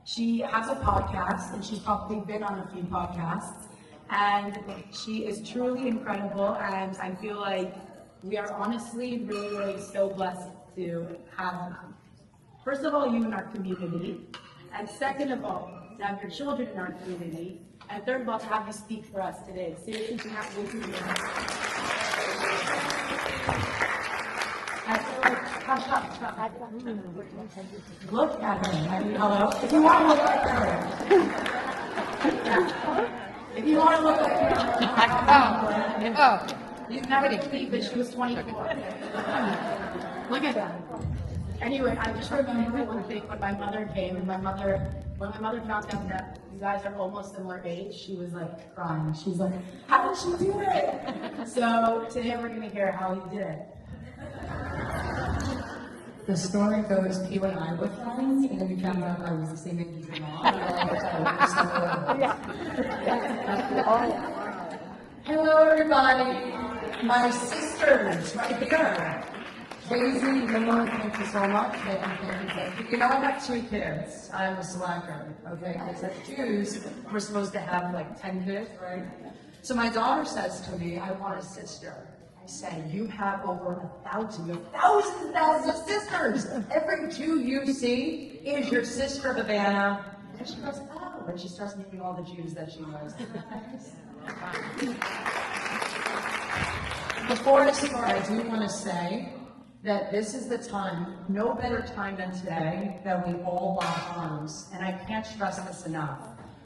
She has a podcast, and she's probably been on a few podcasts, and she is truly incredible, and I feel like we are honestly really so blessed to have, first of all, you in our community, and second of all, to have your children in our community, and third of all, to have you speak for us today. Seriously, to have you here. I feel like, look at her. I mean, hello. If you want to look like her. If you want to look like her. Oh, you never believe that she was 24. Look at that. Anyway, I just remember one thing when my mother came, and when my mother found out that you guys are almost similar age, she was like crying. She's like, how did she do it? So today we're going to hear how he did it. The story goes, you and I were friends, and then we found out I was the same age as your mom. Hello, everybody. My sisters, right there. Daisy, Limo, thank you so much. Thank you. You know, I have 2 kids. I'm a slacker, okay? Because as Jews, we're supposed to have like 10 kids, right? So my daughter says to me, I want a sister. I say, you have over 1,000, you have thousands of sisters. Every Jew you see is your sister, Havana. And she goes, oh, and she starts naming all the Jews that she knows. Before I start, I do want to say that this is the time, no better time than today, that we all lock arms. And I can't stress this enough.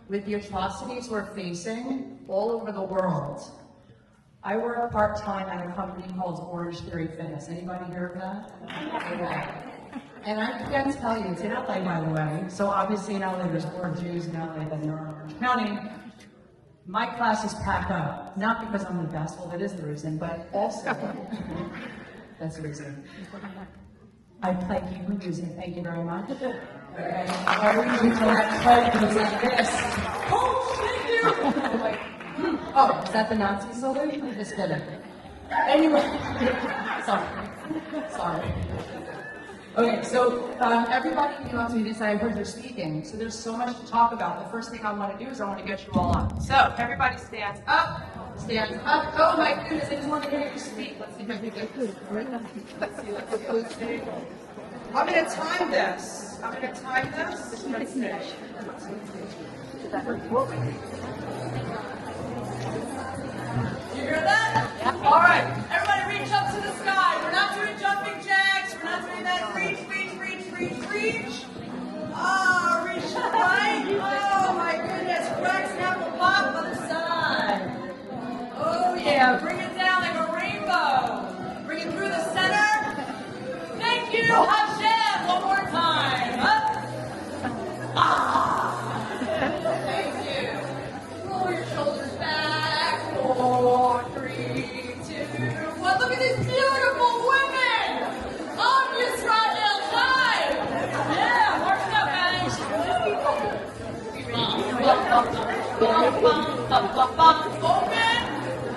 With the atrocities we're facing all over the world, I work part-time at a company called Orange Theory Fitness. Anybody hear of that? Okay. And I can't tell you, it's in LA, by the way. So obviously in LA, there's more Jews in LA than there are in Orange County. My class is packed up, not because I'm the best, well, that is the reason, but also, that's the reason. I play keyboard music, thank you very much. Okay. I play music like this. Oh, thank you! Like, oh, is that the Nazi salute? Just kidding. Anyway, sorry. Okay, so everybody came up to me this. I heard you're speaking, so there's so much to talk about. The first thing I want to do is I want to get you all up. So everybody stands up. Oh my goodness, I just want to hear you speak. Let's see if I can get good. Let's see. I'm going to time this. Let's see. You hear that? Yeah. All right, everybody reach up to the sky. We're not doing jumping jacks. We're not doing that. Reach. Ah, reach right. Oh my goodness. Cracks and apple pop on the side. Oh yeah, bring it down like a rainbow. Bring it through the center. Thank you, Hashem. One more time. Up. Ah. Thank you. Roll your shoulders back. 4, 3, 2, 1. Look at these beautiful women on Yisrael Chai. Yeah, march up, guys. Open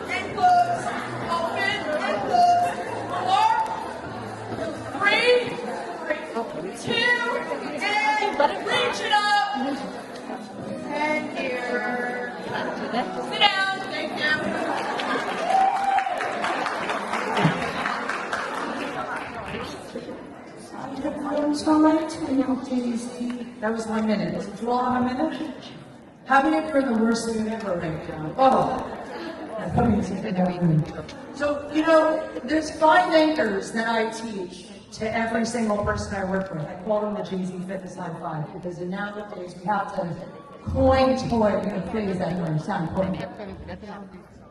and close. Open and close. 4, 3, 2, and reach it up. And here. Sit down. Thank you. That was 1 minute. Did you all have a minute? How many of you are the worst thing ever right now? Oh. So, you know, there's 5 anchors that I teach to every single person I work with. I call them the Jay-Z Fitness High Five, because nowadays we have to coin things that sound cool.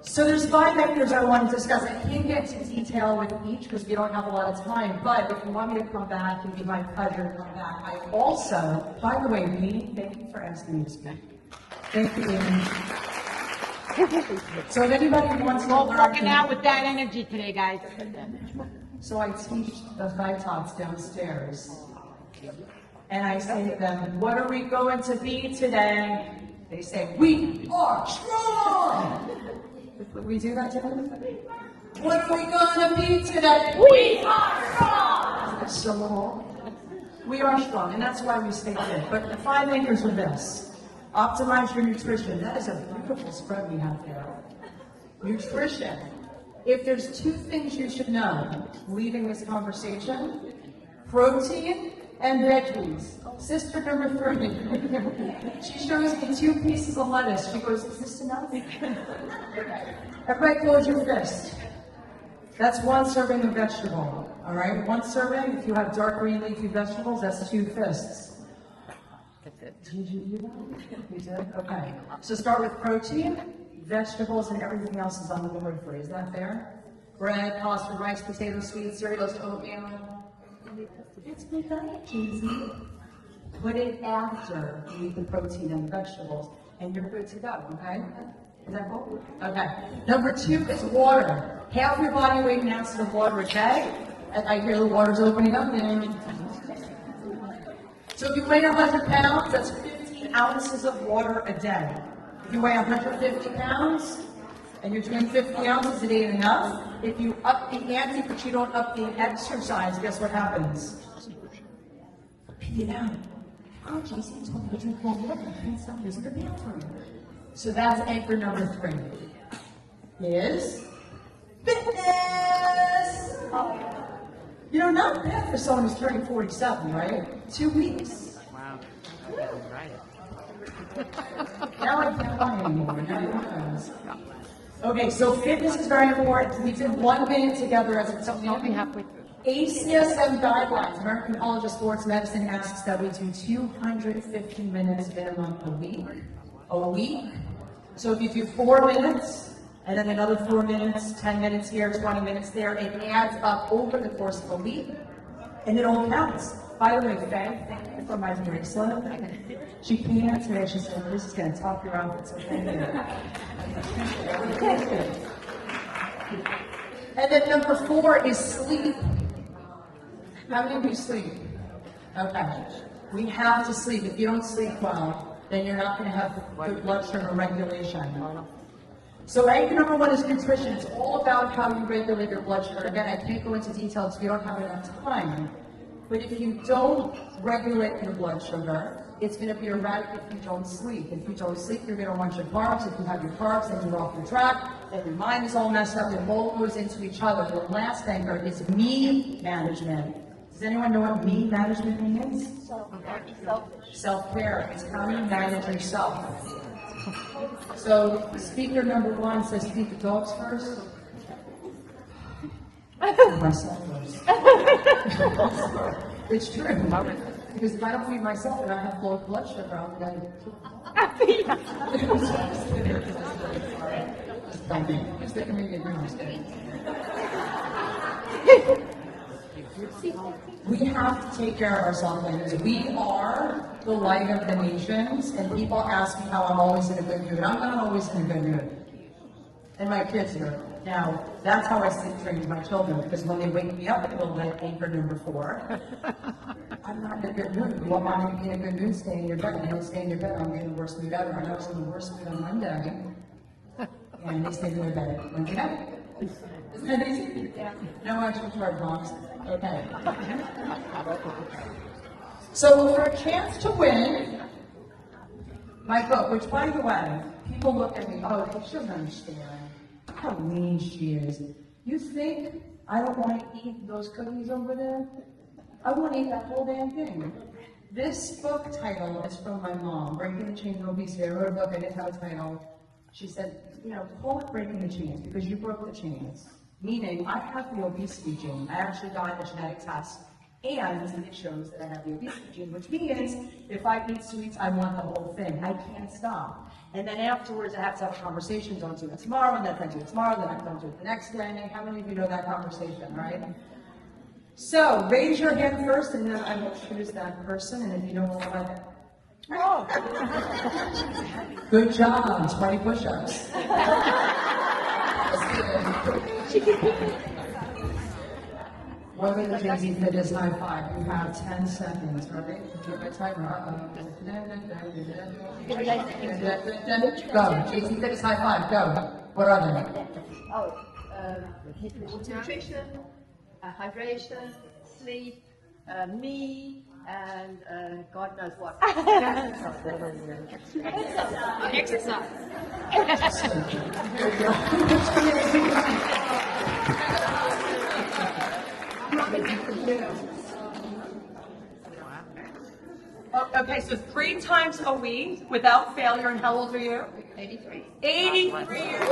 So there's 5 anchors I want to discuss. I can't get into detail with each because we don't have a lot of time, but if you want me to come back, it'd be my pleasure to come back. I also, by the way, Lee, thank you for asking me to speak. Thank you, Amy. So if anybody wants to learn... Working out with that energy today, guys. So I teach the 5 tots downstairs. And I say to them, what are we going to be today? They say, we are strong! We do that together? What are we going to be today? We are strong! So We are strong, and that's why we stay fit. But the 5 anchors are this. Optimize your nutrition. That is a beautiful spread we have there. Nutrition. If there's 2 things you should know leaving this conversation, protein and veggies. Sister number 3. She shows me 2 pieces of lettuce. She goes, is this enough? Everybody close your fist. That's 1 serving of vegetable. All right? 1 serving, if you have dark green leafy vegetables, that's 2 fists. Did you do that? You did? Okay. So start with protein, vegetables, and everything else is on the board for you. Is that fair? Bread, pasta, rice, potatoes, sweet cereals, oatmeal. It's my diet, Cheesy. Put it after you eat the protein and the vegetables, and you're good to go, okay? Is that cool? Okay. Number 2 is water. Half your body weight in ounces of water a day. I hear the water's opening up. So if you weigh 100 pounds, that's 15 ounces of water a day. If you weigh 150 pounds, and you're doing 50 ounces, it ain't enough. If you up the ante, but you don't up the exercise, guess what happens? Pee it out. Oh, Jason told me to drink more water. And stuff is in the bathroom. So that's anchor number 3. Is fitness. You know, not bad for someone who's turning 47, right? 2 weeks. Wow. Right. Now I can't buy anymore. Now it happens. Okay, so fitness is very important. We did 1 minute together as a team. I'll be halfway through. ACSM guidelines, American College of Sports Medicine, asks that we do 250 minutes minimum a week. A week. So if you do 4 minutes, and then another 4 minutes, 10 minutes here, 20 minutes there, it adds up over the course of a week, and it all counts. By the way, Faye, thank you for my bracelet. She came out today, she said, this is going to top your outfit, so thank you. And then number 4 is sleep. How many of you sleep? Okay. We have to sleep. If you don't sleep well, then you're not going to have good blood sugar regulation. So anchor number 1 is nutrition. It's all about how you regulate your blood sugar. Again, I can't go into details if you don't have enough time. But if you don't regulate your blood sugar, it's going to be erratic if you don't sleep. If you don't sleep, you're going to want your carbs. If you have your carbs, then you're off your track. Then your mind is all messed up. It all goes into each other. The last anchor is me management. Does anyone know what me management means? Self-care. It's how you manage yourself. So speaker number 1 says feed the dogs first. Myself first. It's true. Because if I don't feed myself and I have low blood sugar, I'm going to... Thank you. Just the comedian rumors. We have to take care of ourselves, ladies. We are the light of the nations, and people ask me how I'm always in a good mood. I'm not always in a good mood. And my kids are. Now, that's how I sleep train my children, because when they wake me up, it will let anchor number 4. I'm not in a good mood. You want me to be in a good mood, stay in your bed. If you don't stay in your bed, I'm in the worst mood ever. I was in the worst mood on Monday, and they stayed in their bed Wednesday night. Isn't that easy? Yeah. No extra charge, moms. Okay. So for a chance to win my book, which by the way, people look at me, oh, she doesn't understand how mean she is. You think I don't want to eat those cookies over there? I want to eat that whole damn thing. This book title is from my mom, Breaking the Chains of Obesity. I wrote a book, I didn't have a title. She said, you know, call it Breaking the Chains because you broke the chains. Meaning, I have the obesity gene. I actually got a genetic test, and it shows that I have the obesity gene, which means if I eat sweets, I want the whole thing. I can't stop. And then afterwards, I have to have a conversation. Don't do it tomorrow, and then if I do it tomorrow, then I don't do it the next day. How many of you know that conversation, right? So, raise your hand first, and then I will choose that person, and if you don't know about it, oh. Good job, 20 push-ups. Welcome to Jay-Z Fitness High Five. You have 10 seconds, right? Get my timer. Go. Jay-Z Fitness High Five. Go. What are they? Nutrition, hydration, sleep, me, and God knows what. Exercise. Okay, so 3 times a week without failure, and how old are you? 83. 83 years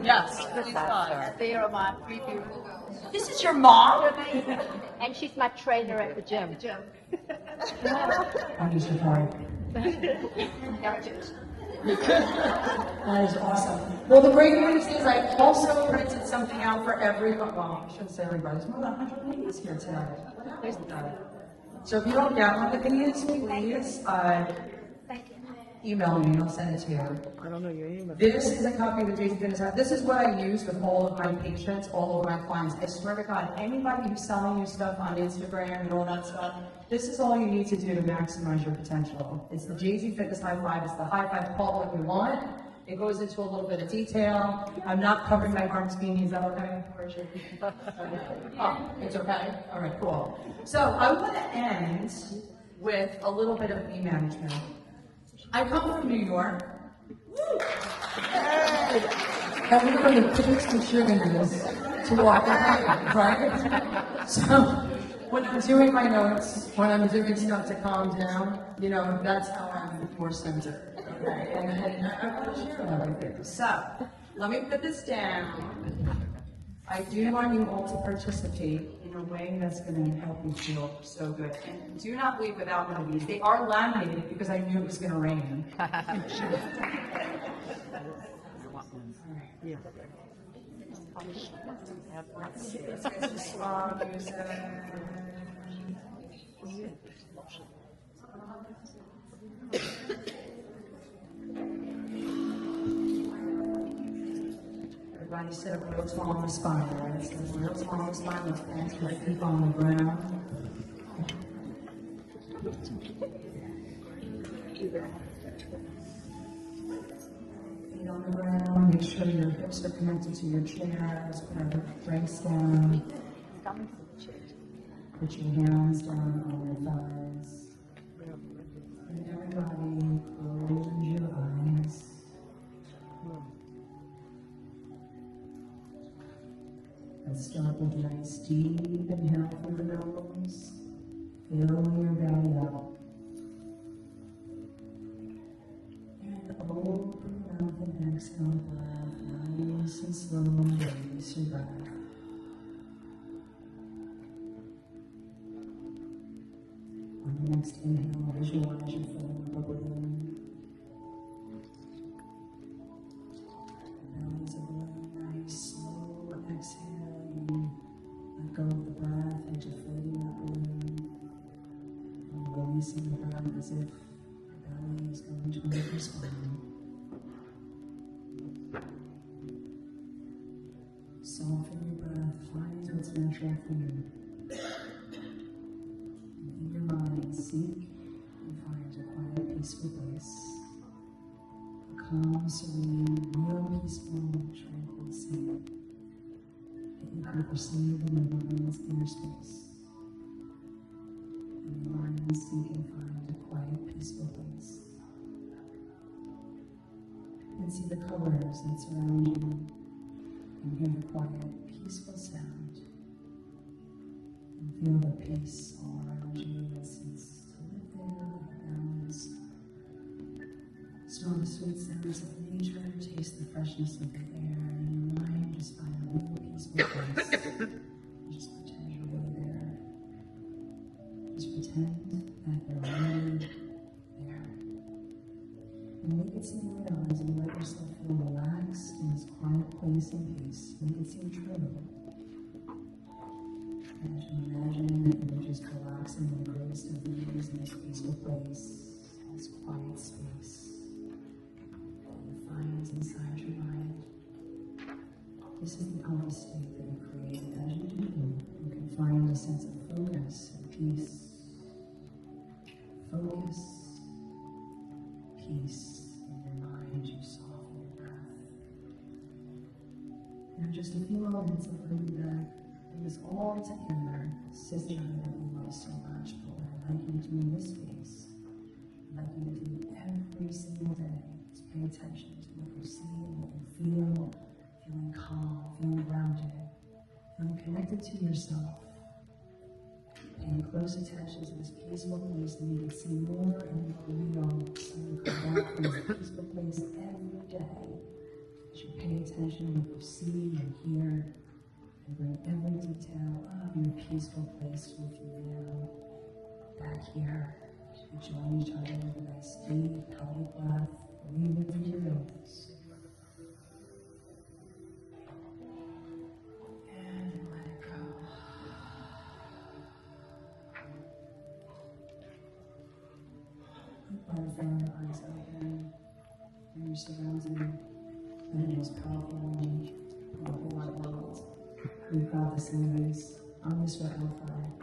Yes. There are my 3 beautiful girls. This is your mom? And she's my trainer at the gym. I'm just sorry. Heritage. That is awesome. Well, the great news is I also printed something out for everybody. Well, I shouldn't say everybody. There's more than 100 ladies here tonight. So if you don't get one of these, please email me and I'll send it to you. I don't know your email. This is a copy of the Jason Fitness app. This is what I use with all of my patients, all of my clients. I swear to God, anybody who's selling you stuff on Instagram and all that stuff, this is all you need to do to maximize your potential. It's the Jay-Z Fitness High Five. It's the high five, call it what you want. It goes into a little bit of detail. I'm not covering my arms, beanie. Is that okay? Oh, it's okay? All right, cool. So I want to end with a little bit of me management. I come from New York. And we go to the biggest cheerleaders to walk around, right? So when I'm doing my notes, when I'm doing stuff to calm down, you know, that's how I'm more centered. Okay? And I want to share everything. So let me put this down. I do want you all to participate in a way that's going to help you feel so good. And do not leave without one of these. They are laminated because I knew it was going to rain. Yeah. Let's get some slow music. Everybody sit up real tall on the spine, right? So real tall on the spine, let's plant your feet on the ground. Feet on the ground, make sure your hips are connected to your chairs, put our legs down. Put your hands down on your thighs. And everybody, close your eyes. Let's start with a nice deep inhale through the nose. Fill your belly up. And open your mouth and exhale back. Nice and slow, release your breath. On the next inhale, visualize your form bubbling. Belly's a balloon, nice, slow exhale. You let go of the breath and just floating that balloon. And releasing the breath as if your belly is going to your spine. Soften your breath, find what's natural for you. In your mind, seek and find a quiet, peaceful place. A calm, serene, real, peaceful, tranquil state that you can perceive in your mind's inner space. In your mind, seek and find a quiet, peaceful place. And see the colors that surround you, and hear the quiet, peaceful sound. And feel the peace all around you as it's live there, balance. Smell the sweet sounds of nature, taste the freshness of the air, and in your mind, just find a real peaceful place. Just pretend you're really there. Just pretend that you're really there. And make it seem real as you let yourself feel relaxed in this quiet place and peace. Make it seem true. And to imagine that you're just relaxing in the greatest of ease in this peaceful place, this quiet space that you find inside your mind. This is the alpha state that you create. As you do, you can find a sense of focus and peace. Focus, peace in your mind. You soften your breath. Now just a few moments of bringing back this all together, sister that we love so much, but what I'd like you to do in this space, I'd like you to do every single day, is pay attention to what you see, what you feel, feeling calm, feeling grounded, feeling connected to yourself, paying close attention to this peaceful place that you can see more and more real, so you come back to this peaceful place every day. As you pay attention to what you see and hear, and bring every detail of your peaceful place with you now. Back here, you join each other with a nice deep, healthy breath. Breathe into your nose. And let it go. By the time your eyes open, and you're surrounded by the most powerful light world. We've got this in this, on this red Wi-Fi.